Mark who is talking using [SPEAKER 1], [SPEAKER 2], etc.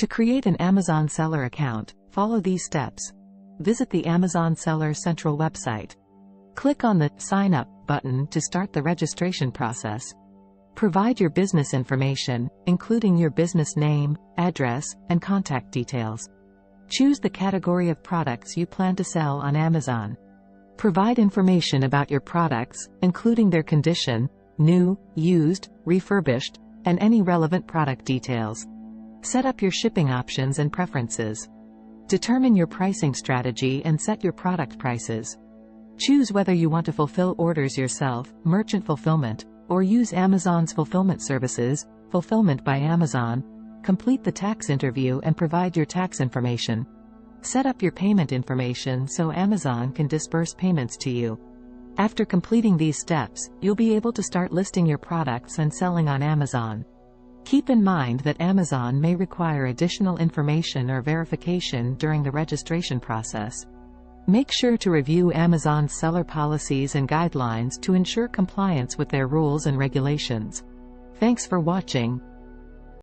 [SPEAKER 1] To create an Amazon seller account, follow these steps. Visit the Amazon Seller Central website. Click on the Sign Up button to start the registration process. Provide your business information, including your business name, address, and contact details. Choose the category of products you plan to sell on Amazon. Provide information about your products, including their condition, new, used, refurbished, and any relevant product details. Set up your shipping options and preferences. Determine your pricing strategy and set your product prices. Choose whether you want to fulfill orders yourself, merchant fulfillment, or use Amazon's fulfillment services, Fulfillment by Amazon. Complete the tax interview and provide your tax information. Set up your payment information so Amazon can disperse payments to you. After completing these steps, you'll be able to start listing your products and selling on Amazon. Keep in mind that Amazon may require additional information or verification during the registration process. Make sure to review Amazon's seller policies and guidelines to ensure compliance with their rules and regulations. Thanks for watching.